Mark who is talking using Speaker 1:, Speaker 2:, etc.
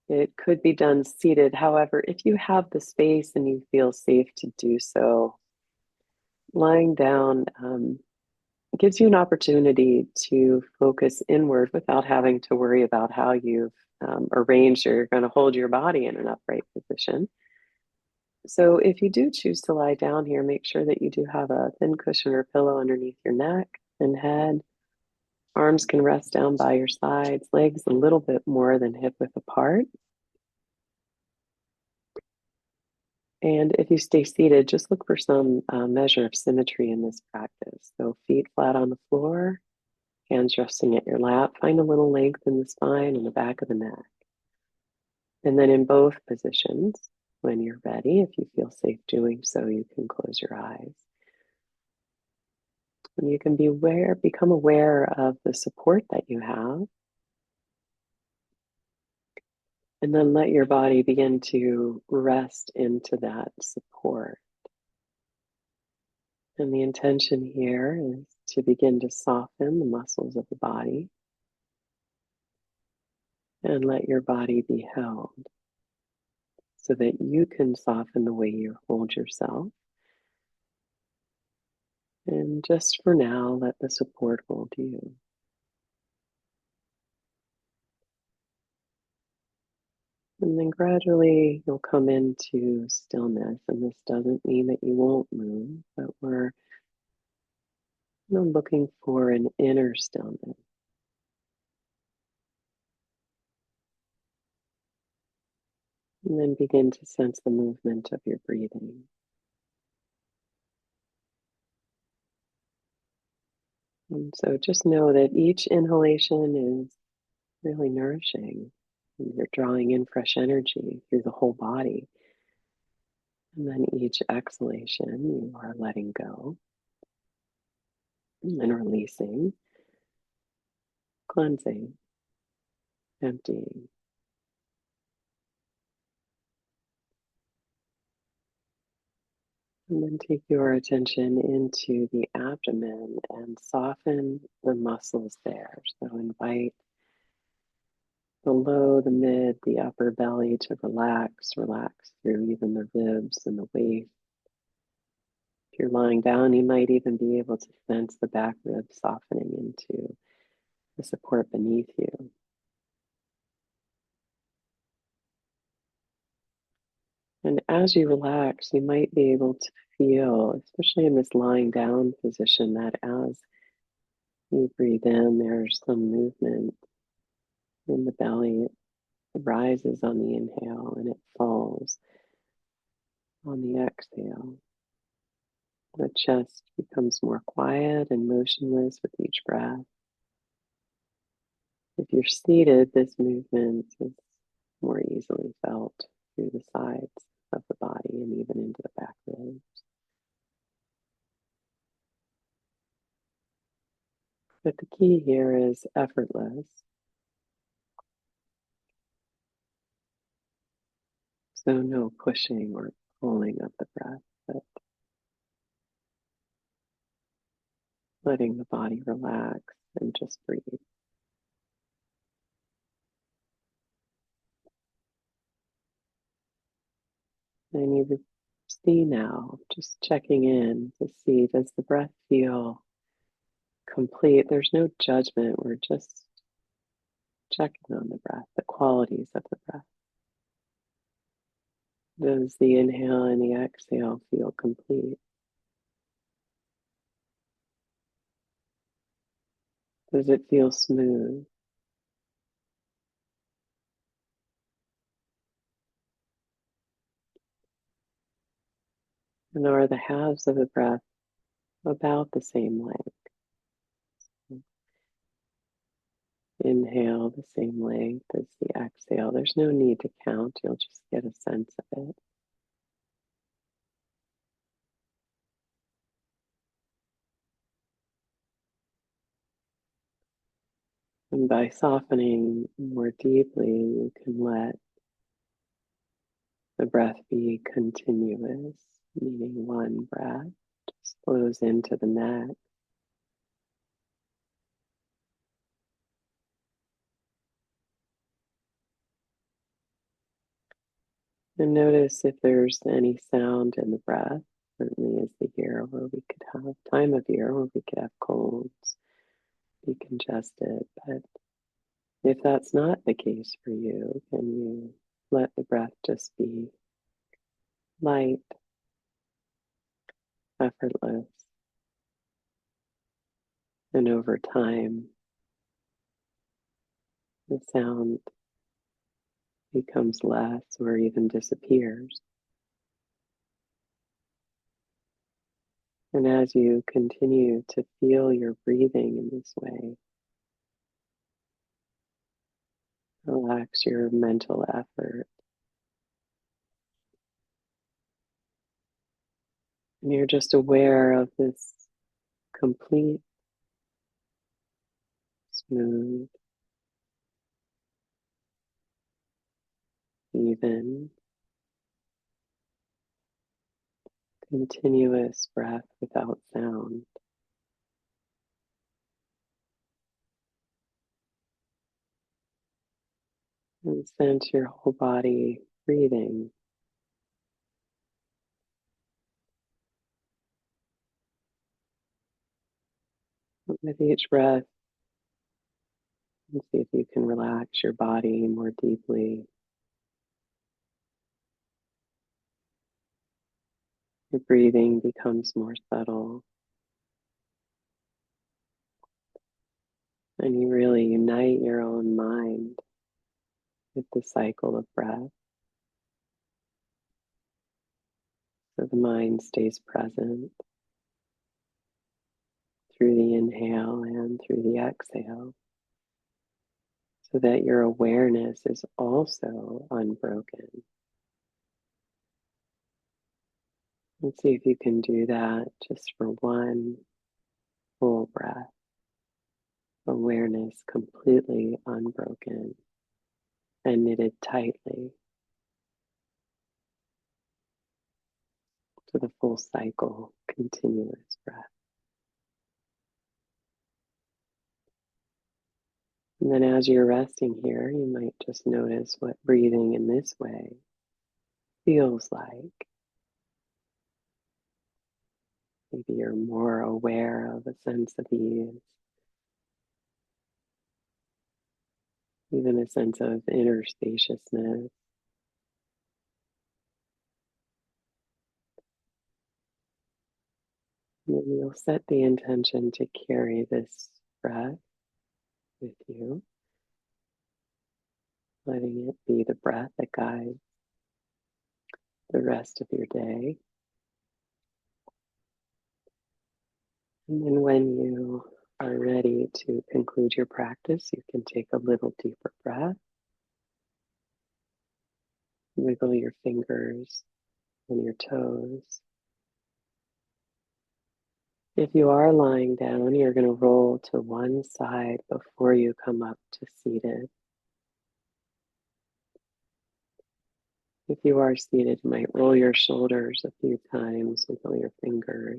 Speaker 1: It could be done seated. However, if you have the space and you feel safe to do so, lying down gives you an opportunity to focus inward without having to worry about how you've arranged or you're going to hold your body in an upright position. So if you do choose to lie down here, make sure that you do have a thin cushion or pillow underneath your neck and head. Arms can rest down by your sides, legs a little bit more than hip width apart. And if you stay seated, just look for some measure of symmetry in this practice. So feet flat on the floor, hands resting at your lap. Find a little length in the spine and the back of the neck. And then in both positions, when you're ready, if you feel safe doing so, you can close your eyes. And you can become aware of the support that you have. And then let your body begin to rest into that support. And the intention here is to begin to soften the muscles of the body and let your body be held so that you can soften the way you hold yourself. And just for now, let the support hold you. And then gradually you'll come into stillness. And this doesn't mean that you won't move, but we're looking for an inner stillness. And then begin to sense the movement of your breathing. And so just know that each inhalation is really nourishing. You're drawing in fresh energy through the whole body. And then each exhalation, you are letting go and releasing, cleansing, emptying. And then take your attention into the abdomen and soften the muscles there. So invite the low, the mid, the upper belly to relax through even the ribs and the waist. If you're lying down, you might even be able to sense the back ribs softening into the support beneath you. And as you relax, you might be able to feel, especially in this lying down position, that as you breathe in, there's some movement in the belly. It rises on the inhale and it falls on the exhale. The chest becomes more quiet and motionless with each breath. If you're seated, this movement is more easily felt through the sides of the body and even into the back ribs. But the key here is effortless. So no pushing or pulling of the breath, but letting the body relax and just breathe. And you see now, just checking in to see, does the breath feel complete? There's no judgment. We're just checking on the breath, the qualities of the breath. Does the inhale and the exhale feel complete? Does it feel smooth? And are the halves of the breath about the same length? Inhale the same length as the exhale. There's no need to count. You'll just get a sense of it. And by softening more deeply, you can let the breath be continuous, meaning one breath just flows into the next. And notice if there's any sound in the breath. Certainly is the year where we could have time of year where we could have colds, be congested. But if that's not the case for you, can you let the breath just be light, effortless, and over time, the sound becomes less or even disappears. And as you continue to feel your breathing in this way, relax your mental effort. And you're just aware of this complete, smooth, even, continuous breath without sound. And sense your whole body breathing. With each breath, and see if you can relax your body more deeply. Your breathing becomes more subtle, and you really unite your own mind with the cycle of breath. So the mind stays present through the inhale and through the exhale, so that your awareness is also unbroken. And see if you can do that just for one full breath. Awareness completely unbroken and knitted tightly to the full cycle, continuous breath. And then as you're resting here, you might just notice what breathing in this way feels like. Maybe you're more aware of a sense of ease, even a sense of inner spaciousness. And then you'll set the intention to carry this breath with you, letting it be the breath that guides the rest of your day. And then when you are ready to conclude your practice, you can take a little deeper breath, wiggle your fingers and your toes. If you are lying down, you're going to roll to one side before you come up to seated. If you are seated, you might roll your shoulders a few times, wiggle your fingers.